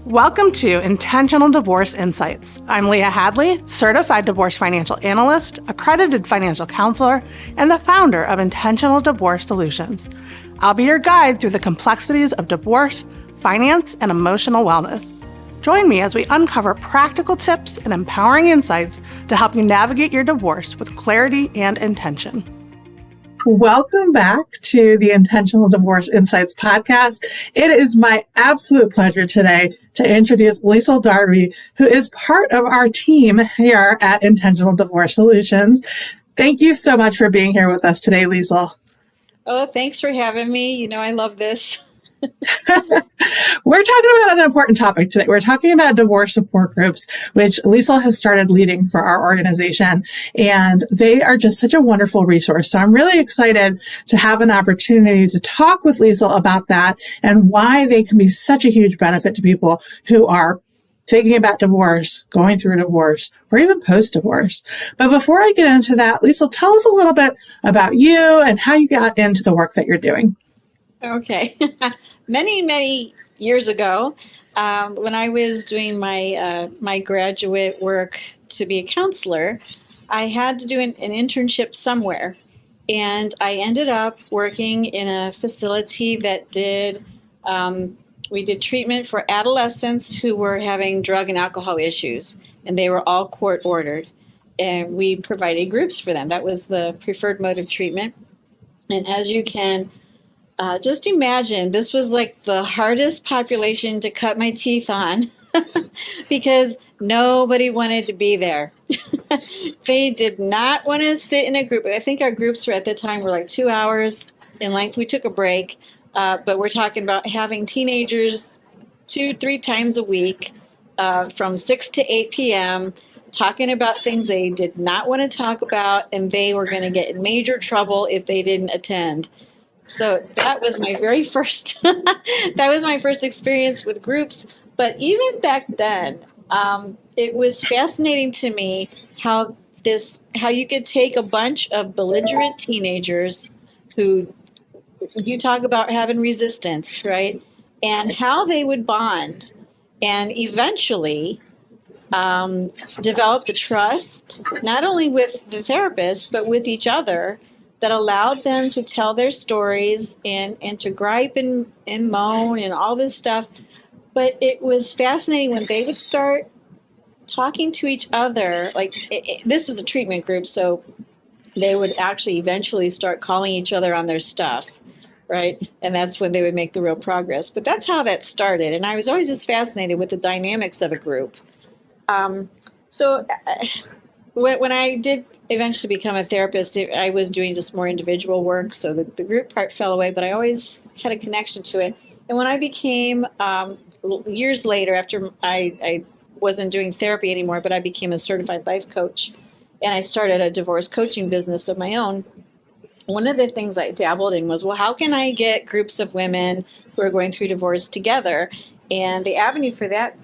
Welcome to Intentional Divorce Insights. I'm Leah Hadley, certified divorce financial analyst, accredited financial counselor, and the founder of Intentional Divorce Solutions. I'll be your guide through the complexities of divorce, finance, and emotional wellness. Join me as we uncover practical tips and empowering insights to help you navigate your divorce with clarity and intention. Welcome back to the Intentional Divorce Insights podcast. It is my absolute pleasure today to introduce Liesel Darby, who is part of our team here at Intentional Divorce Solutions. Thank you so much for being here with us today, Liesel. Oh, thanks for having me. You know, I love this. We're talking about an important topic today. We're talking about divorce support groups, which Liesel has started leading for our organization, and they are just such a wonderful resource. So I'm really excited to have an opportunity to talk with Liesel about that and why they can be such a huge benefit to people who are thinking about divorce, going through divorce, or even post-divorce. But before I get into that, Liesel, tell us a little bit about you and how you got into the work that you're doing. Okay. Many years ago, when I was doing my graduate work to be a counselor, I had to do an internship somewhere. And I ended up working in a facility that we did treatment for adolescents who were having drug and alcohol issues, and they were all court ordered. And we provided groups for them. That was the preferred mode of treatment. And as you can just imagine, this was like the hardest population to cut my teeth on because nobody wanted to be there. They did not want to sit in a group. I think our groups at the time were like 2 hours in length. We took a break, but we're talking about having teenagers 2-3 times a week from 6 to 8 p.m., talking about things they did not want to talk about, and they were going to get in major trouble if they didn't attend. So that was my very first, experience with groups. But even back then, it was fascinating to me how you could take a bunch of belligerent teenagers who you talk about having resistance, right? And how they would bond and eventually develop the trust, not only with the therapist, but with each other, that allowed them to tell their stories and to gripe and moan and all this stuff. But it was fascinating when they would start talking to each other. This was a treatment group, so they would actually eventually start calling each other on their stuff, right? And that's when they would make the real progress. But that's how that started. And I was always just fascinated with the dynamics of a group. When I did eventually become a therapist, I was doing just more individual work, so the group part fell away, but I always had a connection to it. And when I became, years later, after I wasn't doing therapy anymore, but I became a certified life coach, and I started a divorce coaching business of my own, one of the things I dabbled in was, well, how can I get groups of women who are going through divorce together? And the avenue for that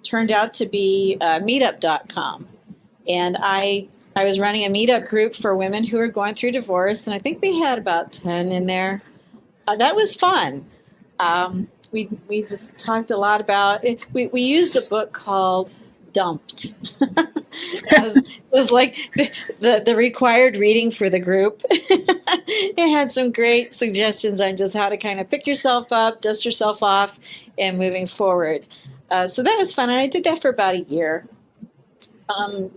turned out to be meetup.com. And I was running a meetup group for women who were going through divorce, and I think we had about 10 in there. That was fun. We just talked a lot about it. We used a book called Dumped. It was like the required reading for the group. It had some great suggestions on just how to kind of pick yourself up, dust yourself off, and moving forward. So that was fun, and I did that for about a year.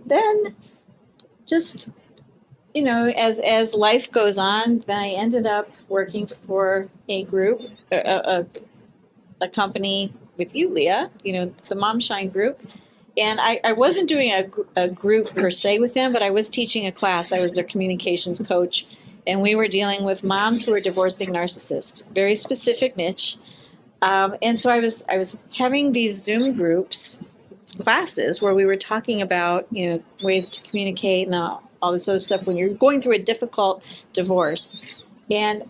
Then just, as life goes on, then I ended up working for a group, a company with you, Leah, the Mom Shine group. And I wasn't doing a group per se with them, but I was teaching a class. I was their communications coach, and we were dealing with moms who were divorcing narcissists, very specific niche. And so I was having these Zoom groups, classes, where we were talking about, ways to communicate and all this other stuff when you're going through a difficult divorce. And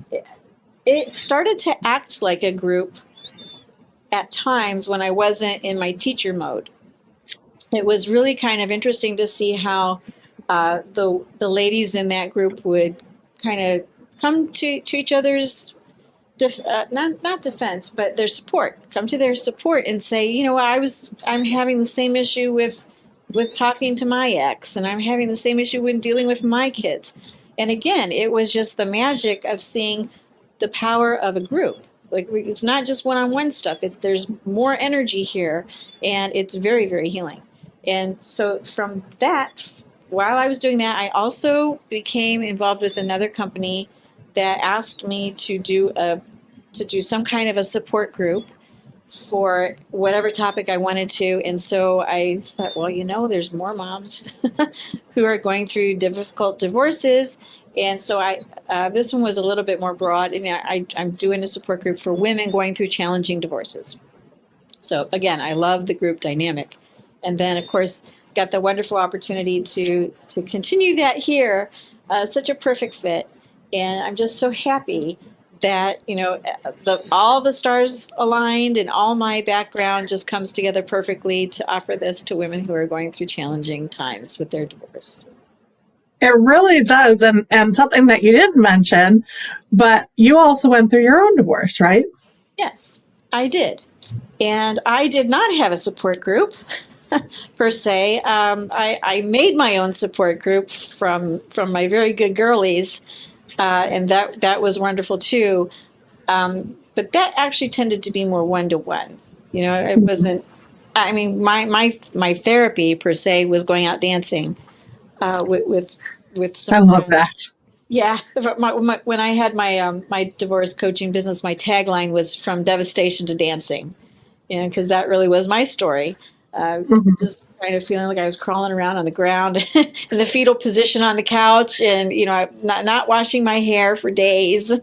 it started to act like a group at times when I wasn't in my teacher mode. It was really kind of interesting to see how the ladies in that group would kind of come to each other's not defense, but their support. Come to their support and say, you know what, I'm having the same issue with talking to my ex, and I'm having the same issue when dealing with my kids. And again, it was just the magic of seeing the power of a group. Like, it's not just one-on-one stuff. There's more energy here, and it's very, very healing. And so from that, while I was doing that, I also became involved with another company that asked me to do some kind of a support group for whatever topic I wanted to. And so I thought, well, there's more moms who are going through difficult divorces. And so this one was a little bit more broad, and I'm doing a support group for women going through challenging divorces. So again, I love the group dynamic. And then, of course, got the wonderful opportunity to continue that here. Such a perfect fit. And I'm just so happy that, all the stars aligned and all my background just comes together perfectly to offer this to women who are going through challenging times with their divorce. It really does. And something that you didn't mention, but you also went through your own divorce, right? Yes, I did. And I did not have a support group per se. I made my own support group from my very good girlies. And that was wonderful too. But that actually tended to be more one-to-one. It wasn't, my therapy per se was going out dancing with some. I love that. Yeah. When I had my divorce coaching business, my tagline was from devastation to dancing, because that really was my story. Just kind of feeling like I was crawling around on the ground in the fetal position on the couch, and not washing my hair for days,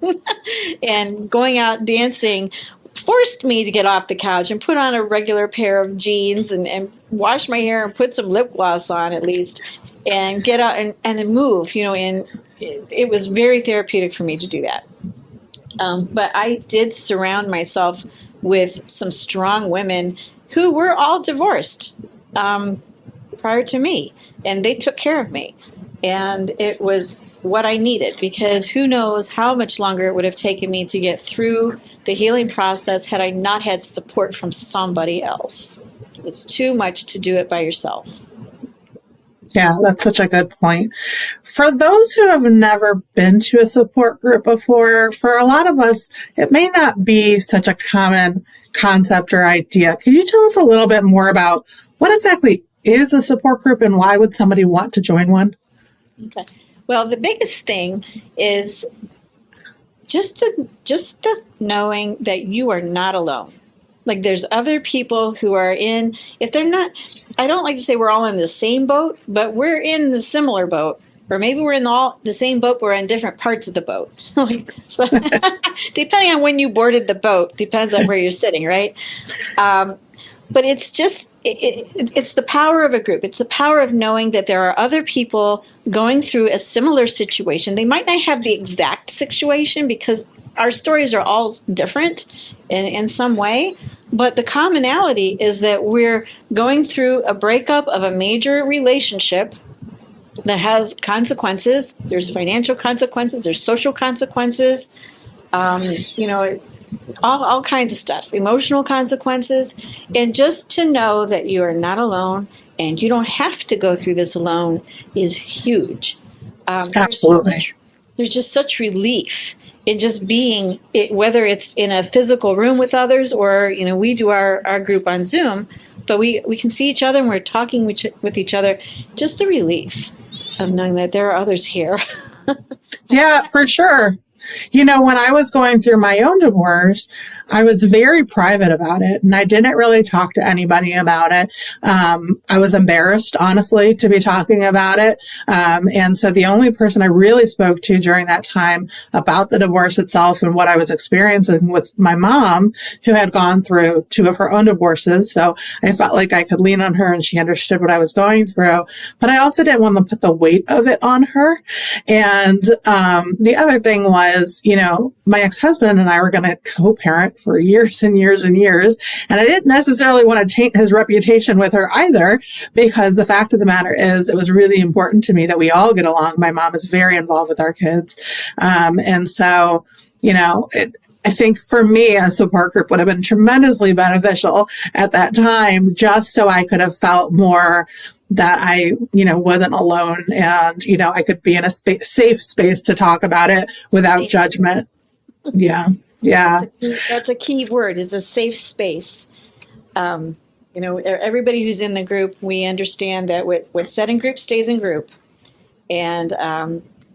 and going out dancing forced me to get off the couch and put on a regular pair of jeans and wash my hair and put some lip gloss on at least, and get out and then move. And it was very therapeutic for me to do that. But I did surround myself with some strong women who were all divorced prior to me, and they took care of me. And it was what I needed, because who knows how much longer it would have taken me to get through the healing process had I not had support from somebody else. It's too much to do it by yourself. Yeah, that's such a good point. For those who have never been to a support group before, for a lot of us, it may not be such a common concept or idea. Can you tell us a little bit more about what exactly is a support group and why would somebody want to join one? Okay. Well, the biggest thing is just the knowing that you are not alone. Like, there's other people who are in, if they're not, I don't like to say we're all in the same boat, but we're in the similar boat. Or maybe we're in the same boat, but we're in different parts of the boat. So, depending on when you boarded the boat, depends on where you're sitting, right? But it's just, it's the power of a group. It's the power of knowing that there are other people going through a similar situation. They might not have the exact situation, because our stories are all different in some way. But the commonality is that we're going through a breakup of a major relationship that has consequences. There's financial consequences, there's social consequences, all kinds of stuff, emotional consequences. And just to know that you are not alone and you don't have to go through this alone is huge. Absolutely. There's just such relief in just being, whether it's in a physical room with others or, we do our group on Zoom, but we can see each other and we're talking with each other. Just the relief of knowing that there are others here. Yeah, for sure. When I was going through my own divorce, I was very private about it, and I didn't really talk to anybody about it. I was embarrassed, honestly, to be talking about it. And so the only person I really spoke to during that time about the divorce itself and what I was experiencing was my mom, who had gone through 2 of her own divorces. So I felt like I could lean on her and she understood what I was going through. But I also didn't want to put the weight of it on her. And the other thing was, my ex-husband and I were going to co-parent for years and years and years. And I didn't necessarily want to taint his reputation with her either, because the fact of the matter is it was really important to me that we all get along. My mom is very involved with our kids. And so, I think for me, a support group would have been tremendously beneficial at that time, just so I could have felt more that I, wasn't alone, and, I could be in a safe space to talk about it without judgment. Yeah. Yeah. That's a key word, is a safe space. Everybody who's in the group, we understand that what's said in group stays in group, and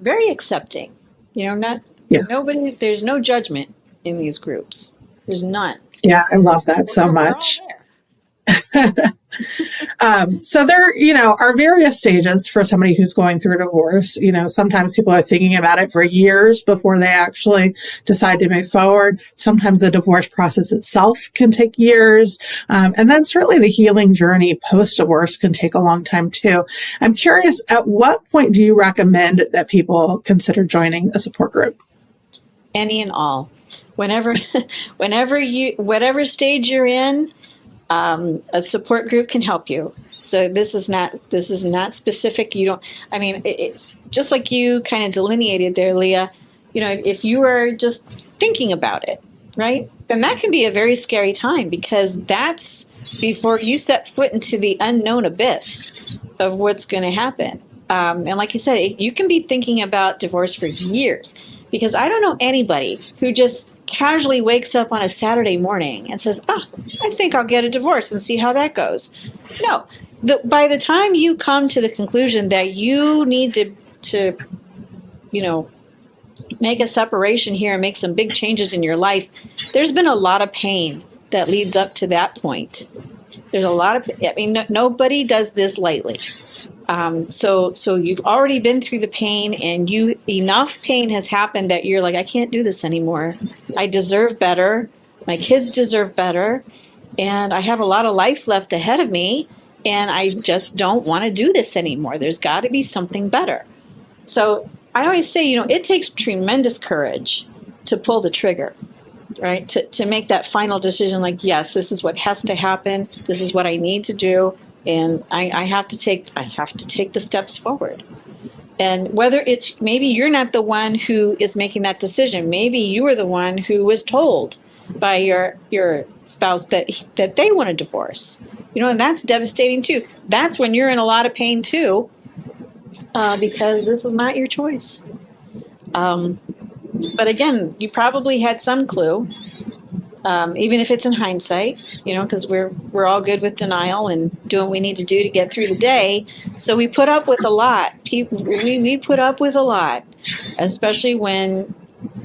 very accepting. Nobody, there's no judgment in these groups. There's none. Yeah, I love that so much. So there, are various stages for somebody who's going through a divorce. Sometimes people are thinking about it for years before they actually decide to move forward. Sometimes the divorce process itself can take years. And then certainly the healing journey post-divorce can take a long time too. I'm curious, at what point do you recommend that people consider joining a support group? Any and all. Whatever stage you're in, a support group can help you. So this is not specific. It's just like you kind of delineated there, Leah. If you are just thinking about it, right, then that can be a very scary time, because that's before you set foot into the unknown abyss of what's going to happen. And like you said, you can be thinking about divorce for years, because I don't know anybody who just casually wakes up on a Saturday morning and says, I think I'll get a divorce and see how that goes. No, by the time you come to the conclusion that you need to make a separation here and make some big changes in your life, there's been a lot of pain that leads up to that point. There's a lot of, nobody does this lightly. So you've already been through the pain, and enough pain has happened that you're like, I can't do this anymore. I deserve better. My kids deserve better. And I have a lot of life left ahead of me, and I just don't want to do this anymore. There's got to be something better. So I always say, it takes tremendous courage to pull the trigger, right? To make that final decision, like, yes, this is what has to happen. This is what I need to do. And I have to take the steps forward. And whether it's, maybe you're not the one who is making that decision. Maybe you are the one who was told by your spouse that they want a divorce. And that's devastating too. That's when you're in a lot of pain too, because this is not your choice. But again, you probably had some clue. Even if it's in hindsight, because we're all good with denial and doing what we need to do to get through the day. So we put up with a lot. We put up with a lot, especially when,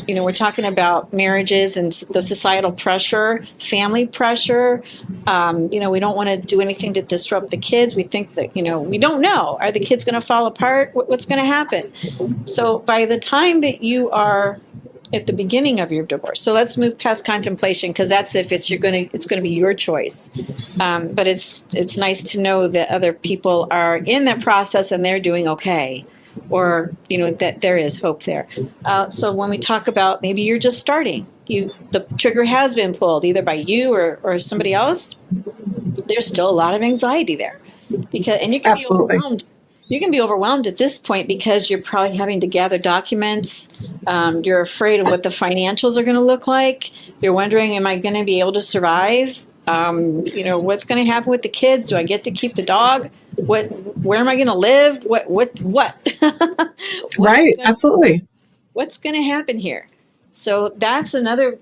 we're talking about marriages and the societal pressure, family pressure. We don't want to do anything to disrupt the kids. We think that, we don't know. Are the kids going to fall apart? What's going to happen? So by the time that you are at the beginning of your divorce. So let's move past contemplation, because that's if it's going to be your choice. But it's nice to know that other people are in that process and they're doing okay, or that there is hope there. So when we talk about maybe you're just starting, the trigger has been pulled either by you or somebody else. There's still a lot of anxiety there, and you can Absolutely. be overwhelmed. You can be overwhelmed at this point because you're probably having to gather documents. You're afraid of what the financials are going to look like. You're wondering, am I going to be able to survive? What's going to happen with the kids? Do I get to keep the dog? Where am I going to live? What? Right. Absolutely. What's going to happen here? So that's another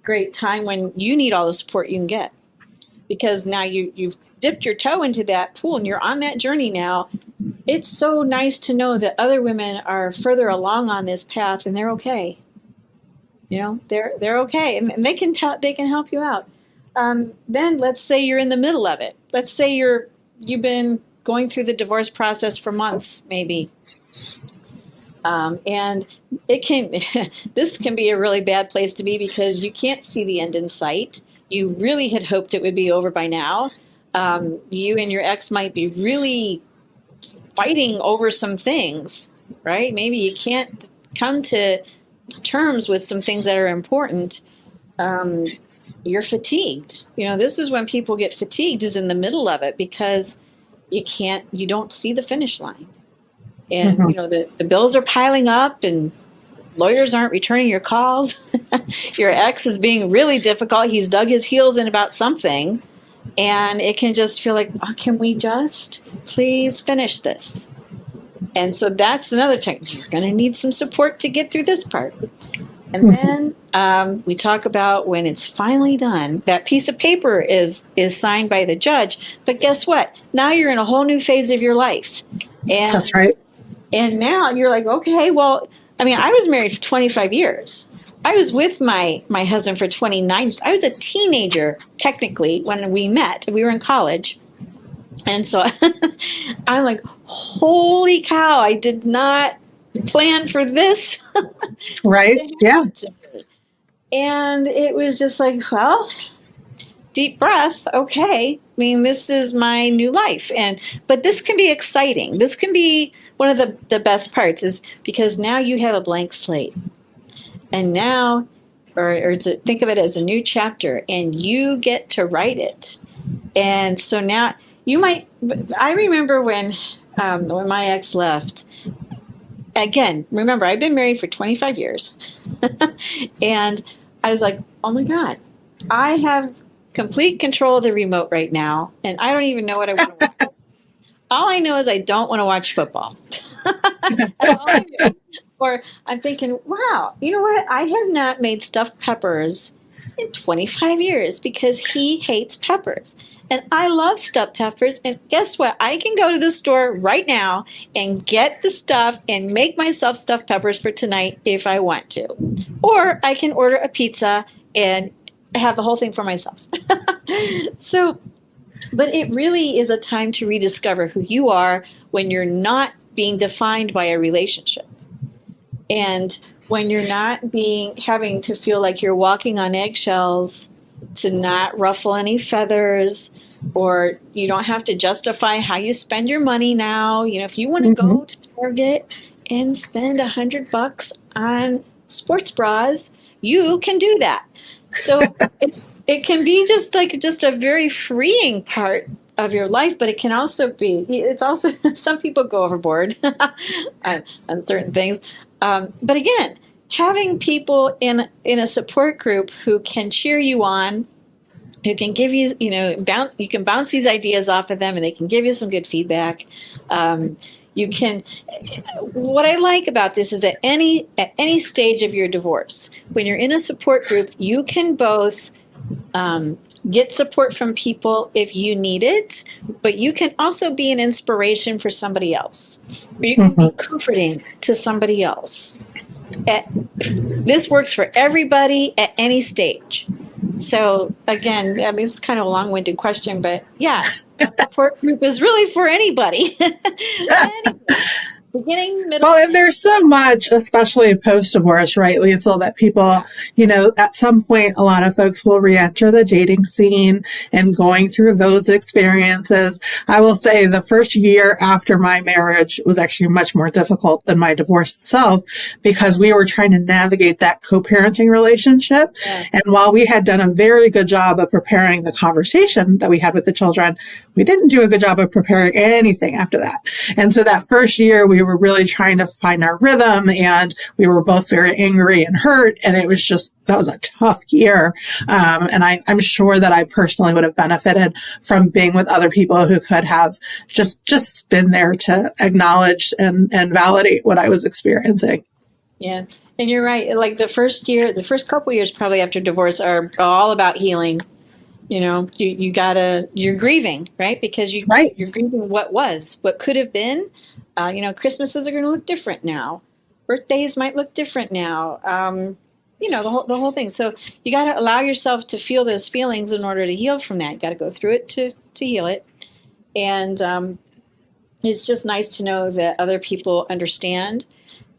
great time when you need all the support you can get, because now you've dipped your toe into that pool and you're on that journey now. It's so nice to know that other women are further along on this path and they're okay. They're okay, and they can help you out. Then let's say you're in the middle of it. Let's say you've been going through the divorce process for months, maybe. And this can be a really bad place to be, because you can't see the end in sight. You really had hoped it would be over by now. You and your ex might be really fighting over some things, right? Maybe you can't come to terms with some things that are important. You're fatigued. This is when people get fatigued, is in the middle of it, because you don't see the finish line. And, the bills are piling up, and lawyers aren't returning your calls. Your ex is being really difficult. He's dug his heels in about something. And it can just feel like, oh, can we just please finish this? And so that's another technique. You're going to need some support to get through this part. And then we talk about when it's finally done, that piece of paper is signed by the judge. But guess what? Now you're in a whole new phase of your life. And, that's right. And now you're like, okay, well, I mean, I was married for 25 years. I was with my husband for 29 years. I was a teenager, technically, when we met. We were in college. And so I'm like, holy cow, I did not plan for this. Right. Yeah. And it was just like, well, deep breath. Okay. I mean, this is my new life. But this can be exciting. This can be one of the best parts, is because now you have a blank slate. And now, or to think of it as a new chapter, and you get to write it. And so now you might, I remember when my ex left, again, remember, I've been married for 25 years. And I was like, oh my God, I have complete control of the remote right now. And I don't even know what I want to watch. All I know is I don't want to watch football. That's all I do. Or I'm thinking, wow, you know what? I have not made stuffed peppers in 25 years because he hates peppers. And I love stuffed peppers. And guess what? I can go to the store right now and get the stuff and make myself stuffed peppers for tonight if I want to. Or I can order a pizza and have the whole thing for myself. So, but it really is a time to rediscover who you are when you're not being defined by a relationship. And when you're not having to feel like you're walking on eggshells, to not ruffle any feathers, or you don't have to justify how you spend your money now. You know, if you want to go to Target and spend $100 on sports bras, you can do that. So it can be just a very freeing part of your life, but it can also be, it's also, some people go overboard on certain things. But again, having people in a support group who can cheer you on, who can give you, you can bounce these ideas off of them and they can give you some good feedback. You can, what I like about this is at any stage of your divorce, when you're in a support group, you can both get support from people if you need it, but you can also be an inspiration for somebody else. Or you can be comforting to somebody else. This works for everybody at any stage. So again, I mean, it's kind of a long-winded question, but yeah, a support group is really for anybody. Beginning, middle. Well, and there's so much, especially post-divorce, right, Liesel, that people, at some point, a lot of folks will re-enter the dating scene and going through those experiences. I will say the first year after my marriage was actually much more difficult than my divorce itself, because we were trying to navigate that co-parenting relationship. Yeah. And while we had done a very good job of preparing the conversation that we had with the children, we didn't do a good job of preparing anything after that. And so that first year, we were really trying to find our rhythm, and we were both very angry and hurt. And it was that was a tough year. And I'm sure that I personally would have benefited from being with other people who could have just been there to acknowledge and validate what I was experiencing. Yeah. And you're right. Like the first couple years probably after divorce are all about healing. You're grieving, right? Because you're grieving what could have been. Christmases are going to look different now. Birthdays might look different now. The whole thing. So you got to allow yourself to feel those feelings in order to heal from that. You got to go through it to heal it. And it's just nice to know that other people understand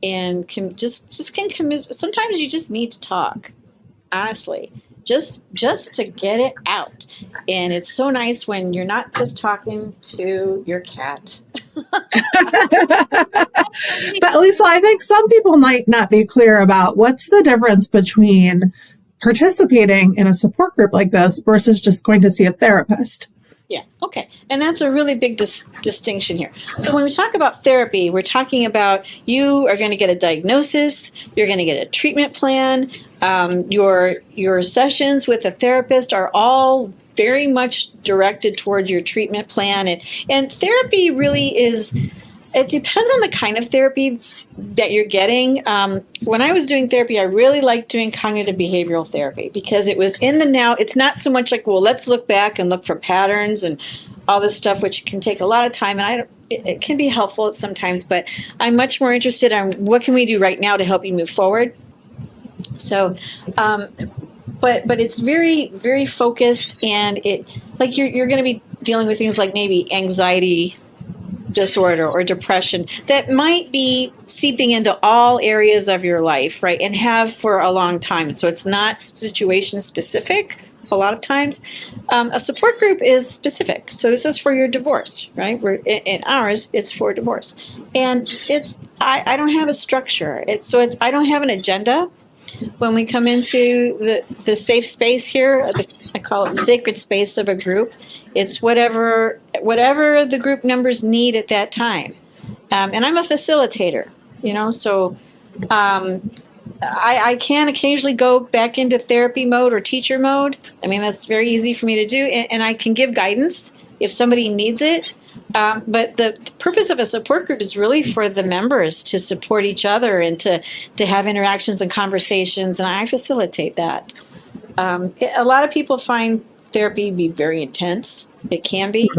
and can can commiserate. Sometimes you just need to talk, honestly. Just to get it out. And it's so nice when you're not just talking to your cat. But Liesel, I think some people might not be clear about what's the difference between participating in a support group like this versus just going to see a therapist. Yeah. Okay. And that's a really big distinction here. So when we talk about therapy, we're talking about you are going to get a diagnosis, you're going to get a treatment plan. Your sessions with a therapist are all very much directed toward your treatment plan. And therapy really is, it depends on the kind of therapy that you're getting. When I was doing therapy, I really liked doing cognitive behavioral therapy because it was in the now. It's not so much like, well, let's look back and look for patterns and all this stuff, which can take a lot of time. And it can be helpful sometimes, but I'm much more interested in what can we do right now to help you move forward. So, but it's very, very focused, and it like you're going to be dealing with things like maybe anxiety disorder or depression that might be seeping into all areas of your life, right? And have for a long time. So it's not situation specific a lot of times. A support group is specific. So this is for your divorce, right? In ours, it's for divorce. And I don't have a structure. I don't have an agenda. When we come into the safe space here, I call it the sacred space of a group. It's whatever the group members need at that time. And I'm a facilitator, so I can occasionally go back into therapy mode or teacher mode. I mean, that's very easy for me to do. And I can give guidance if somebody needs it. But the purpose of a support group is really for the members to support each other and to have interactions and conversations. And I facilitate that. A lot of people find therapy be very intense. It can be.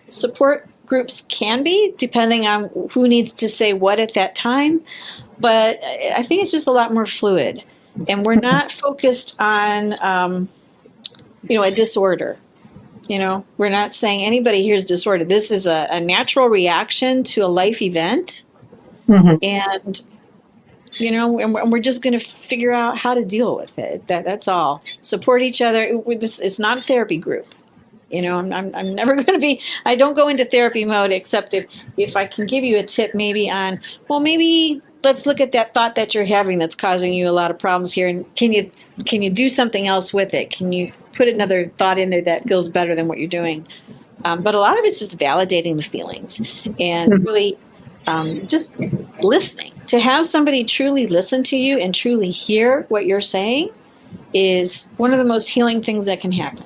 Support groups can be, depending on who needs to say what at that time. But I think it's just a lot more fluid. And we're not focused on, a disorder. We're not saying anybody here's disorder. This is a natural reaction to a life event. And and we're just going to figure out how to deal with it. That's all. Support each other. It's not a therapy group. I'm never going to be. I don't go into therapy mode except if I can give you a tip, maybe on. Well, maybe let's look at that thought that you're having that's causing you a lot of problems here, and can you do something else with it? Can you put another thought in there that feels better than what you're doing? But a lot of it's just validating the feelings and really just listening. To have somebody truly listen to you and truly hear what you're saying is one of the most healing things that can happen.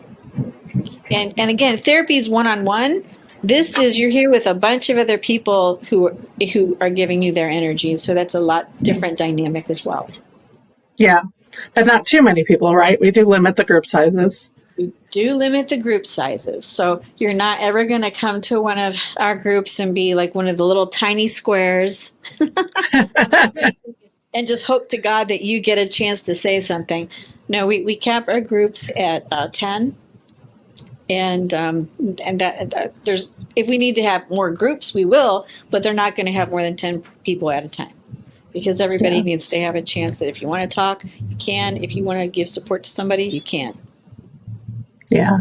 And again, therapy is one-on-one. This is, you're here with a bunch of other people who are giving you their energy. So that's a lot different dynamic as well. Yeah, but not too many people, right? We do limit the group sizes. We do limit the group sizes. So you're not ever going to come to one of our groups and be like one of the little tiny squares and just hope to God that you get a chance to say something. No, we cap our groups at 10. And that there's, if we need to have more groups, we will, but they're not going to have more than 10 people at a time, because everybody needs to have a chance that if you want to talk, you can. If you want to give support to somebody, you can. Yeah,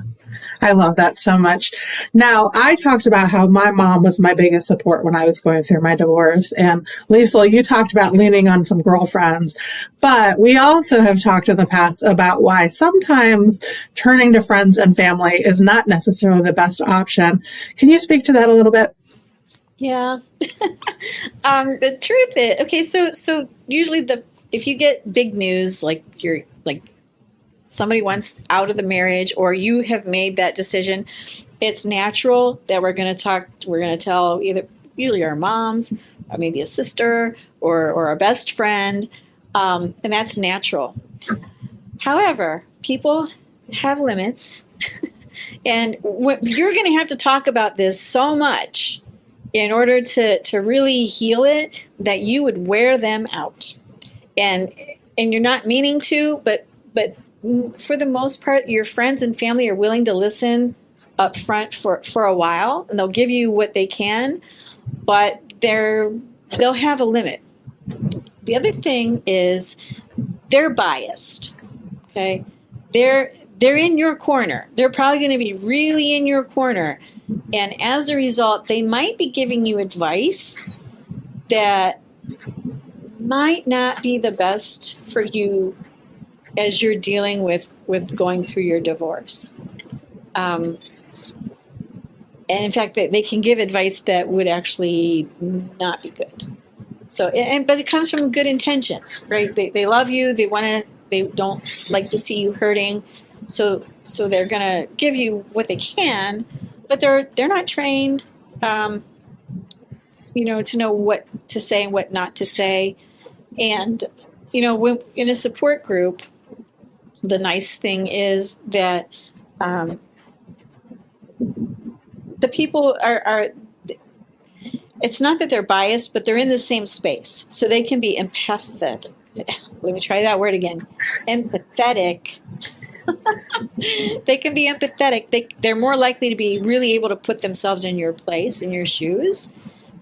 I love that so much. Now, I talked about how my mom was my biggest support when I was going through my divorce. And Liesel, you talked about leaning on some girlfriends. But we also have talked in the past about why sometimes turning to friends and family is not necessarily the best option. Can you speak to that a little bit? Yeah. The truth is, okay, so usually if you get big news, like somebody wants out of the marriage or you have made that decision, it's natural that we're going to tell usually our moms or maybe a sister or a best friend. And that's natural. However, people have limits and you're going to have to talk about this so much in order to really heal it that you would wear them out. And you're not meaning to, but for the most part, your friends and family are willing to listen up front for a while, and they'll give you what they can, but they'll have a limit. The other thing is they're biased. Okay, they're in your corner. They're probably going to be really in your corner, and as a result, they might be giving you advice that might not be the best for you as you're dealing with going through your divorce. And in fact, they can give advice that would actually not be good. So, but it comes from good intentions, right? They love you. They don't like to see you hurting. So they're going to give you what they can, but they're not trained, to know what to say and what not to say. And, when in a support group, the nice thing is that, the people are, it's not that they're biased, but they're in the same space. So they can be empathetic. Let me try that word again. Empathetic. They can be empathetic. They're more likely to be really able to put themselves in your place, in your shoes.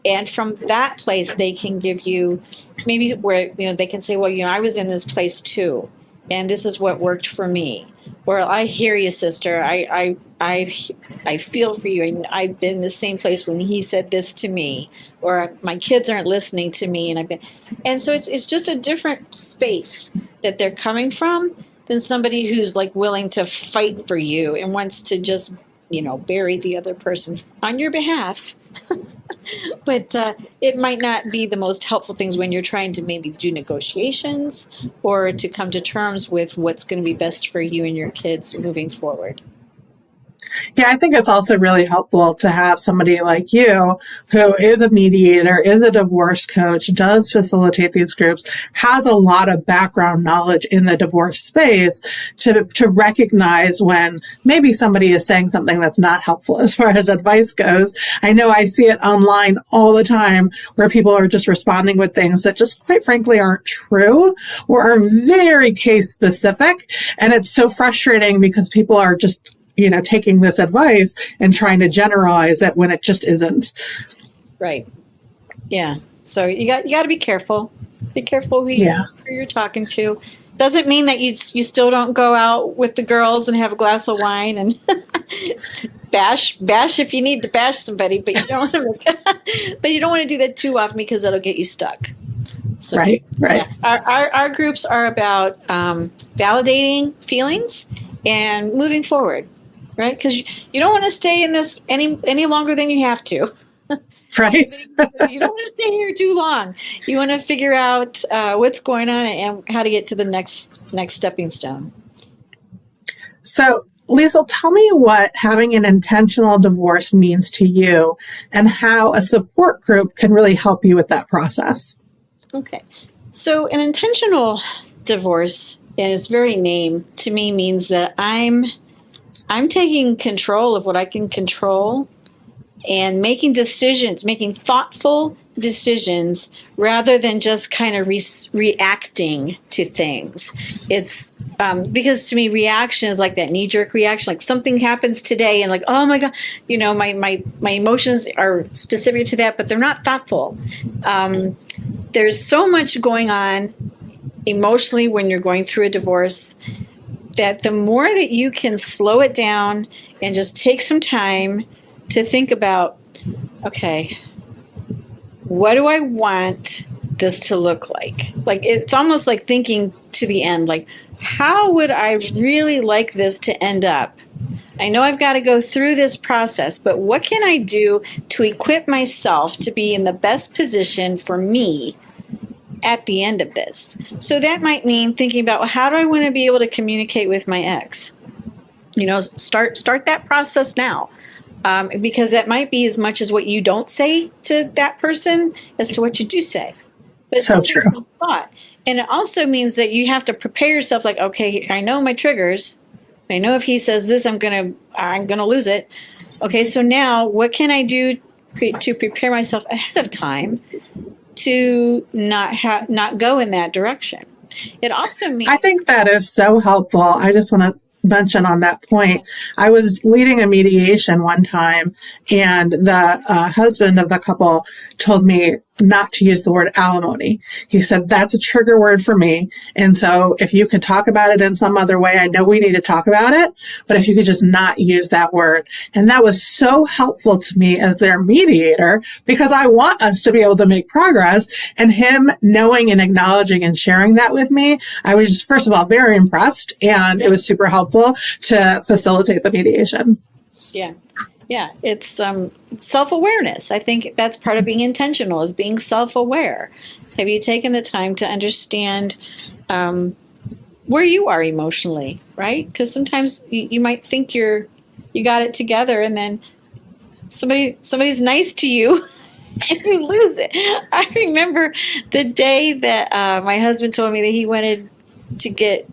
And from that place, they can give you maybe where, they can say, well, I was in this place too. And this is what worked for me. Or I hear you, sister. I feel for you. And I've been in the same place when he said this to me. Or my kids aren't listening to me. And so it's just a different space that they're coming from than somebody who's like willing to fight for you and wants to just, bury the other person on your behalf. But it might not be the most helpful things when you're trying to maybe do negotiations or to come to terms with what's going to be best for you and your kids moving forward. Yeah, I think it's also really helpful to have somebody like you who is a mediator, is a divorce coach, does facilitate these groups, has a lot of background knowledge in the divorce space to recognize when maybe somebody is saying something that's not helpful as far as advice goes. I know I see it online all the time where people are just responding with things that just quite frankly aren't true or are very case specific. And it's so frustrating because people are just taking this advice and trying to generalize it when it just isn't. Right. Yeah. So you got to be careful. Be careful who you're talking to. Doesn't mean that you still don't go out with the girls and have a glass of wine and bash if you need to bash somebody, but you don't want to do that too often because that'll get you stuck. So, right. Yeah, our groups are about validating feelings and moving forward. Right? Because you don't want to stay in this any longer than you have to. Right. You don't want to stay here too long. You want to figure out what's going on and how to get to the next stepping stone. So, Liesel, tell me what having an intentional divorce means to you and how a support group can really help you with that process. Okay. So an intentional divorce, in its very name, to me means that I'm taking control of what I can control and making thoughtful decisions rather than just kind of reacting to things. It's because to me, reaction is like that knee-jerk reaction. Like something happens today and like, oh my God, my emotions are specific to that, but they're not thoughtful. There's so much going on emotionally when you're going through a divorce that the more that you can slow it down and just take some time to think about, okay, what do I want this to look like? Like, it's almost like thinking to the end, like, how would I really like this to end up? I know I've got to go through this process, but what can I do to equip myself to be in the best position for me at the end of this? So that might mean thinking about, well, how do I want to be able to communicate with my ex? Start that process now. Because that might be as much as what you don't say to that person as to what you do say. But so true. Thought. And it also means that you have to prepare yourself like, okay, I know my triggers. I know if he says this, I'm gonna lose it. Okay, so now what can I do to prepare myself ahead of time to not go in that direction? It also means, I think that is so helpful. I just want to mention on that point, I was leading a mediation one time and the husband of the couple told me, not to use the word alimony. He said, that's a trigger word for me. And so if you could talk about it in some other way, I know we need to talk about it, but if you could just not use that word. And that was so helpful to me as their mediator, because I want us to be able to make progress. And him knowing and acknowledging and sharing that with me, I was just, first of all, very impressed. And it was super helpful to facilitate the mediation. Yeah. Yeah, it's self-awareness. I think that's part of being intentional, is being self-aware. Have you taken the time to understand where you are emotionally, right? Because sometimes you might think you got it together, and then somebody's nice to you and you lose it. I remember the day that my husband told me that he wanted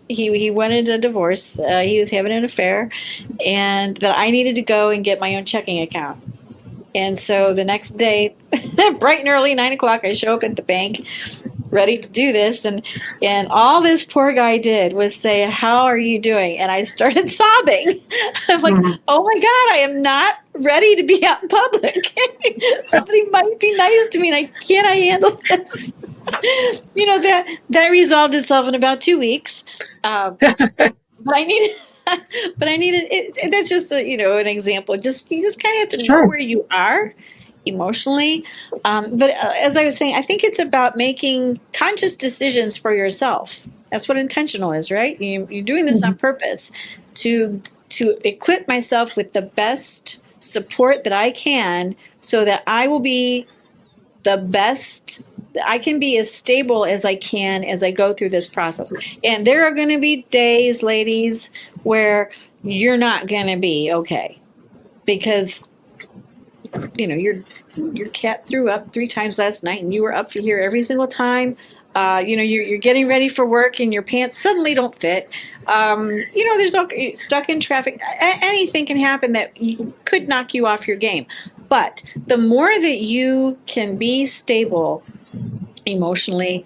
he wanted a divorce. He was having an affair, and that I needed to go and get my own checking account. And so the next day, bright and early, 9:00, I show up at the bank, ready to do this. And all this poor guy did was say, "How are you doing?" And I started sobbing. I'm like, "Oh my God, I am not ready to be out in public. Somebody might be nice to me, and I handle this." That resolved itself in about 2 weeks. But I needed it. That's just an example. You just kind of have to know where you are emotionally. But as I was saying, I think it's about making conscious decisions for yourself. That's what intentional is, right? You're doing this on purpose to equip myself with the best support that I can, so that I will be the best. I can be as stable as I can as I go through this process. And there are going to be days, ladies, where you're not going to be okay, because your cat threw up 3 times last night, and you were up to here every single time. You're getting ready for work, and your pants suddenly don't fit. There's stuck in traffic. Anything can happen that could knock you off your game. But the more that you can be stable emotionally,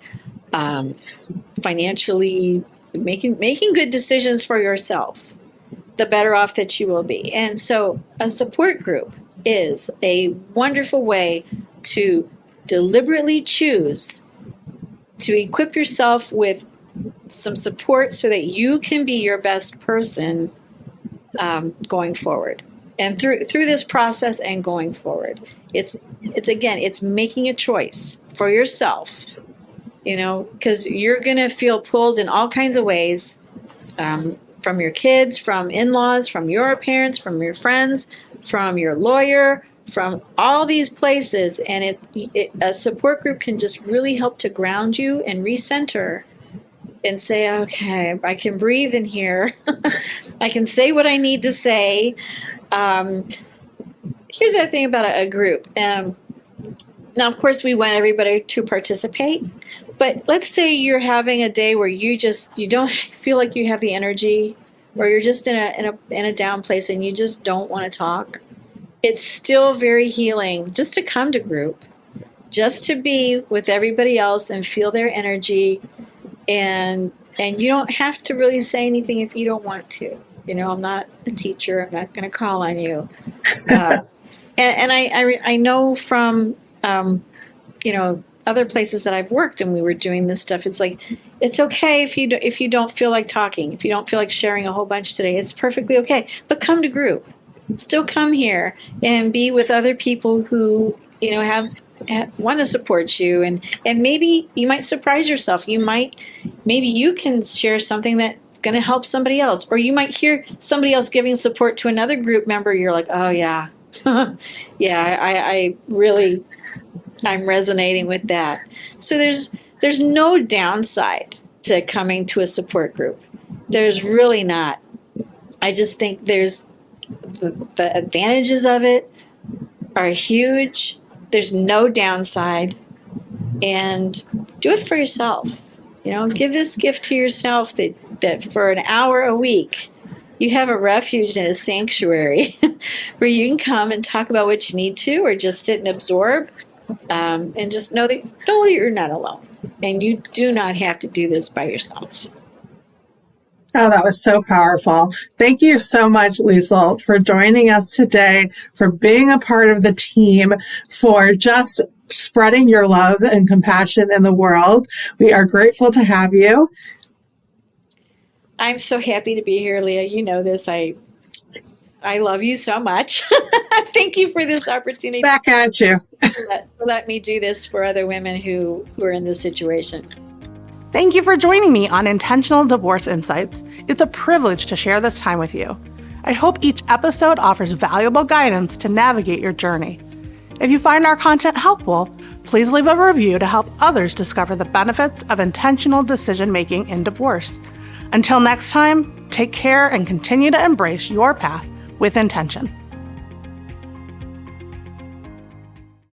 financially, making good decisions for yourself, the better off that you will be. And so a support group is a wonderful way to deliberately choose to equip yourself with some support so that you can be your best person going forward. And through this process and going forward, it's making a choice for yourself, because you're going to feel pulled in all kinds of ways, from your kids, from in-laws, from your parents, from your friends, from your lawyer, from all these places. And a support group can just really help to ground you and recenter and say, okay, I can breathe in here. I can say what I need to say. Here's the thing about a group. Now, of course, we want everybody to participate. But let's say you're having a day where you don't feel like you have the energy, or you're just in a down place and you just don't want to talk. It's still very healing just to come to group, just to be with everybody else and feel their energy. And you don't have to really say anything if you don't want to. I'm not a teacher. I'm not going to call on you. And I know from other places that I've worked, and we were doing this stuff. It's like, it's okay if you don't feel like talking, if you don't feel like sharing a whole bunch today. It's perfectly okay. But come to group. Still come here and be with other people who want to support you, and maybe you might surprise yourself. Maybe you can share something that's going to help somebody else, or you might hear somebody else giving support to another group member. You're like, oh yeah, yeah, I'm resonating with that. So there's no downside to coming to a support group. There's really not. I just think there's the advantages of it are huge. There's no downside, and do it for yourself. Give this gift to yourself that for an hour a week, you have a refuge and a sanctuary where you can come and talk about what you need to, or just sit and absorb, and just know that you're not alone, and you do not have to do this by yourself. Oh, that was so powerful. Thank you so much, Liesel, for joining us today, for being a part of the team, for just spreading your love and compassion in the world. We are grateful to have you. I'm so happy to be here, Leah. You know this. I love you so much. Thank you for this opportunity. Back at you. Let me do this for other women who are in this situation. Thank you for joining me on Intentional Divorce Insights. It's a privilege to share this time with you. I hope each episode offers valuable guidance to navigate your journey. If you find our content helpful, please leave a review to help others discover the benefits of intentional decision-making in divorce. Until next time, take care and continue to embrace your path with intention.